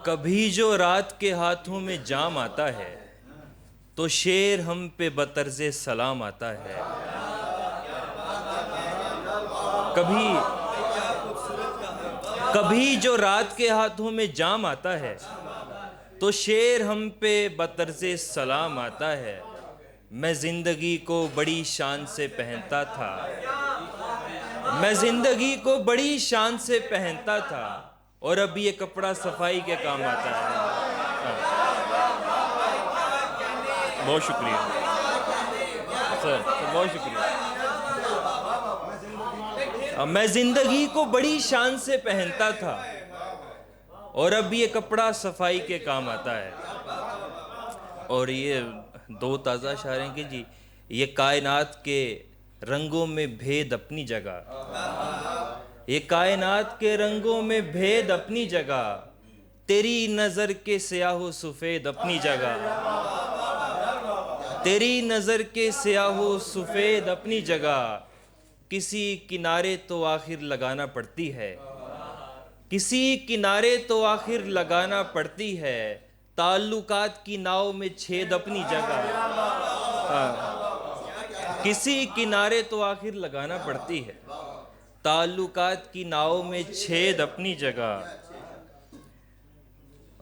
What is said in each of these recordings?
کبھی جو رات کے ہاتھوں میں جام آتا ہے تو شیر ہم پہ بطرز سلام آتا ہے۔ کبھی جو رات کے ہاتھوں میں جام آتا ہے تو شیر ہم پہ بطرز سلام آتا ہے۔ میں زندگی کو بڑی شان سے پہنتا تھا، میں زندگی کو بڑی شان سے پہنتا تھا، اور اب یہ کپڑا صفائی کے کام آتا ہے۔ بہت شکریہ سر، بہت شکریہ۔ میں زندگی کو بڑی شان سے پہنتا تھا، اور اب یہ کپڑا صفائی کے کام آتا ہے۔ اور یہ دو تازہ اشعار ہیں کہ جی یہ کائنات کے رنگوں میں بھید اپنی جگہ، یہ کائنات کے رنگوں میں بھید اپنی جگہ، تیری نظر کے سیاہ و سفید اپنی جگہ، تیری نظر کے سیاہ و سفید اپنی جگہ، کسی کنارے تو آخر لگانا پڑتی ہے، کسی کنارے تو آخر لگانا پڑتی ہے، تعلقات کی ناؤ میں چھید اپنی جگہ، کسی کنارے تو آخر لگانا پڑتی ہے، تعلقات کی ناؤ میں چھید اپنی جگہ۔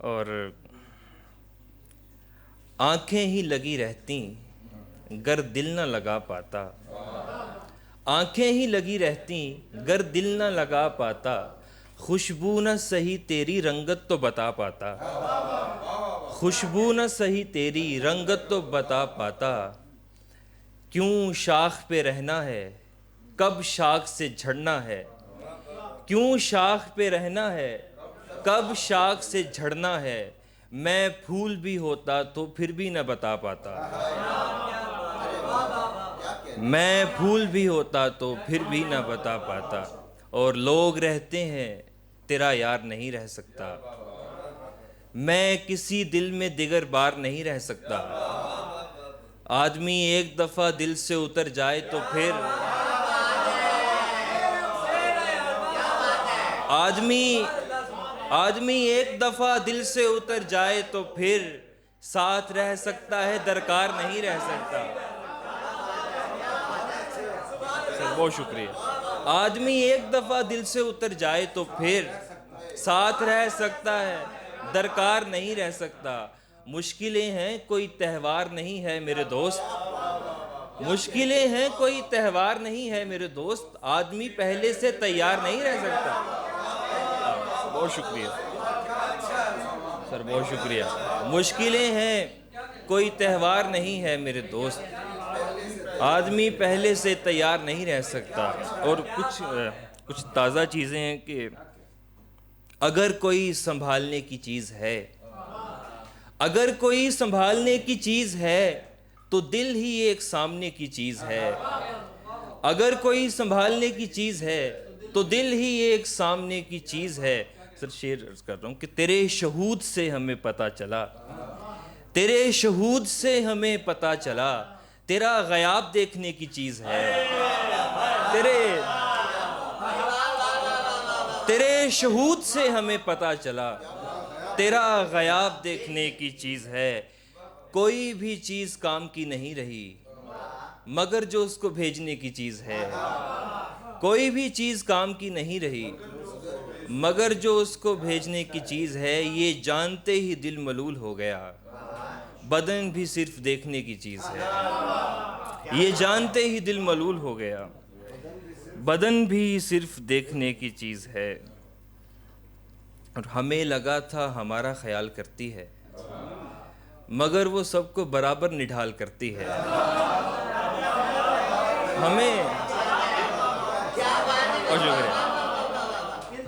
اور آنکھیں ہی لگی رہتی گر دل نہ لگا پاتا، آنکھیں ہی لگی رہتی گر دل نہ لگا پاتا، خوشبو نہ سہی تیری رنگت تو بتا پاتا، خوشبو نہ سہی تیری رنگت تو بتا پاتا، کیوں شاخ پہ رہنا ہے کب شاخ سے جھڑنا ہے، کیوں شاخ پہ رہنا ہے کب شاخ سے جھڑنا ہے، میں پھول بھی ہوتا تو پھر بھی نہ بتا پاتا، میں پھول بھی ہوتا تو پھر بھی نہ بتا پاتا، اور لوگ رہتے ہیں تیرا یار نہیں رہ سکتا، میں کسی دل میں دیگر بار نہیں رہ سکتا، آدمی ایک دفعہ دل سے اتر جائے تو پھر آدمی ایک دفعہ دل سے اتر جائے تو پھر ساتھ رہ سکتا ہے درکار نہیں رہ سکتا۔ سر بہت شکریہ۔ آدمی ایک دفعہ دل سے اتر جائے تو پھر ساتھ رہ سکتا ہے درکار نہیں رہ سکتا، مشکلیں ہیں کوئی تہوار نہیں ہے میرے دوست، مشکلیں ہیں کوئی تہوار نہیں ہے میرے دوست، آدمی پہلے سے تیار نہیں رہ سکتا۔ بہت شکریہ سر، بہت شکریہ۔ مشکلیں ہیں کوئی تہوار نہیں ہے میرے دوست، آدمی پہلے سے تیار نہیں رہ سکتا۔ اور کچھ تازہ چیزیں ہیں کہ اگر کوئی سنبھالنے کی چیز ہے، اگر کوئی سنبھالنے کی چیز ہے تو دل ہی ایک سامنے کی چیز ہے، اگر کوئی سنبھالنے کی چیز ہے تو دل ہی ایک سامنے کی چیز ہے۔ سر شعر عرض کر رہا ہوں کہ تیرے شہود سے ہمیں پتہ چلا، تیرے شہود سے ہمیں پتہ چلا، تیرا غیاب دیکھنے کی چیز ہے، تیرے شہود سے ہمیں پتہ چلا، تیرا غیاب دیکھنے کی چیز ہے، کوئی بھی چیز کام کی نہیں رہی مگر جو اس کو بھیجنے کی چیز ہے، کوئی بھی چیز کام کی نہیں رہی مگر جو اس کو بھیجنے کی چیز ہے، یہ جانتے ہی دل ملول ہو گیا، بدن بھی صرف دیکھنے کی چیز ہے، یہ جانتے ہی دل ملول ہو گیا، بدن بھی صرف دیکھنے کی چیز ہے، اور ہمیں لگا تھا ہمارا خیال کرتی ہے مگر وہ سب کو برابر نڈھال کرتی ہے،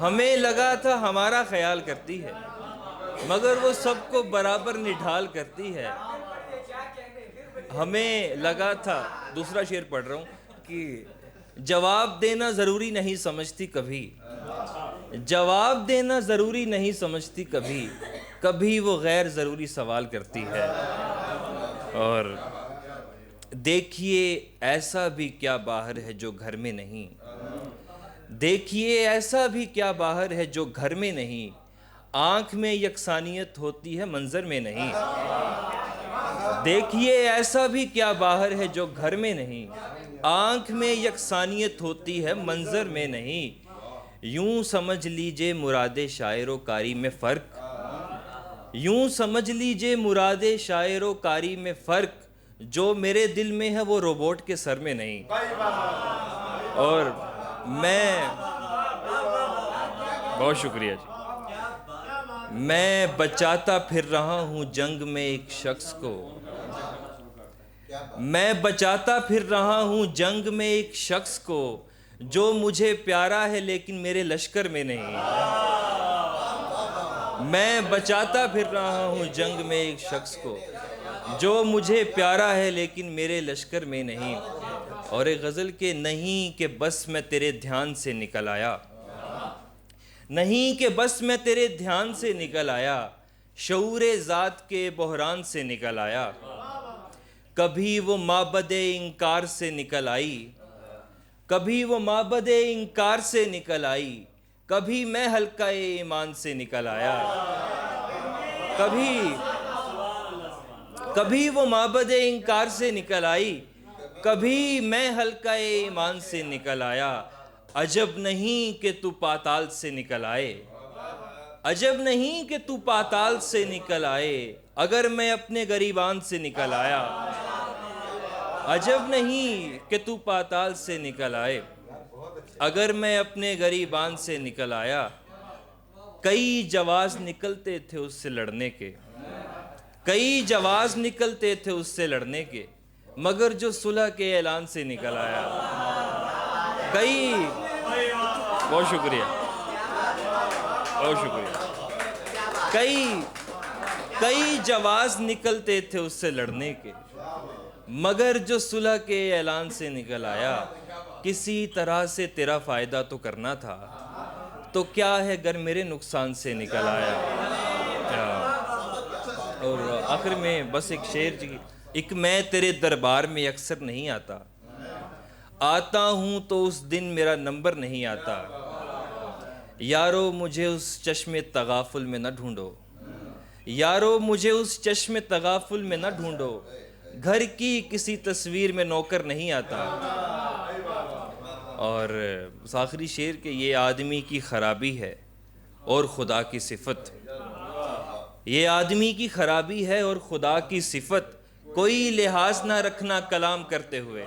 ہمیں لگا تھا ہمارا خیال کرتی ہے مگر وہ سب کو برابر نڈھال کرتی ہے، ہمیں لگا تھا، دوسرا شعر پڑھ رہا ہوں کہ جواب دینا ضروری نہیں سمجھتی کبھی، جواب دینا ضروری نہیں سمجھتی کبھی، کبھی وہ غیر ضروری سوال کرتی ہے، اور دیکھیے ایسا بھی کیا باہر ہے جو گھر میں نہیں، دیکھیے ایسا بھی کیا باہر ہے جو گھر میں نہیں، آنکھ میں یکسانیت ہوتی ہے منظر میں نہیں، دیکھیے ایسا بھی کیا باہر ہے جو گھر میں نہیں، آنکھ میں یکسانیت ہوتی ہے منظر میں نہیں، یوں سمجھ لیجئے مراد شاعر و کاری میں فرق، یوں سمجھ لیجئے مراد شاعر و کاری میں فرق، جو میرے دل میں ہے وہ روبوٹ کے سر میں نہیں۔ اور میں بہت شکریہ جی، میں بچاتا پھر رہا ہوں جنگ میں ایک شخص کو، میں بچاتا پھر رہا ہوں جنگ میں ایک شخص کو، جو مجھے پیارا ہے لیکن میرے لشکر میں نہیں، میں بچاتا پھر رہا ہوں جنگ میں ایک شخص کو، جو مجھے پیارا ہے لیکن میرے لشکر میں نہیں۔ اور ایک غزل کے نہیں کہ بس میں تیرے دھیان سے نکل آیا، نہیں کہ بس میں تیرے دھیان سے نکل آیا، شعور ذات کے بحران سے نکل آیا، کبھی وہ معبد انکار سے نکل آئی، کبھی وہ معبد انکار سے نکل آئی، کبھی میں حلقہ ایمان سے نکل آیا، کبھی وہ معبد انکار سے نکل آئی، کبھی میں حلقہ ایمان سے نکل آیا، عجب نہیں کہ تو پاتال سے نکل آئے، عجب نہیں کہ تو پاتال سے نکل آئے، اگر میں اپنے گریبان سے نکل آیا، عجب نہیں کہ تو پاتال سے نکل آئے، اگر میں اپنے گریبان سے نکل آیا، کئی جواز نکلتے تھے اس سے لڑنے کے، کئی جواز نکلتے تھے اس سے لڑنے کے، مگر جو صلح کے اعلان سے نکل آیا، بہت شکریہ، بہت شکریہ، کئی جواز نکلتے تھے اس سے لڑنے کے، مگر جو صلح کے اعلان سے نکل آیا، کسی طرح سے تیرا فائدہ تو کرنا تھا، تو کیا ہے گر میرے نقصان سے نکل آیا۔ اور آخر میں بس ایک شعر جی، ایک میں تیرے دربار میں اکثر نہیں آتا، آتا ہوں تو اس دن میرا نمبر نہیں آتا، یارو مجھے اس چشم تغافل میں نہ ڈھونڈو، یارو مجھے اس چشم تغافل میں نہ ڈھونڈو، گھر کی کسی تصویر میں نوکر نہیں آتا۔ اور آخری شعر کہ یہ آدمی کی خرابی ہے اور خدا کی صفت، یہ آدمی کی خرابی ہے اور خدا کی صفت، کوئی لحاظ نہ رکھنا کلام کرتے ہوئے،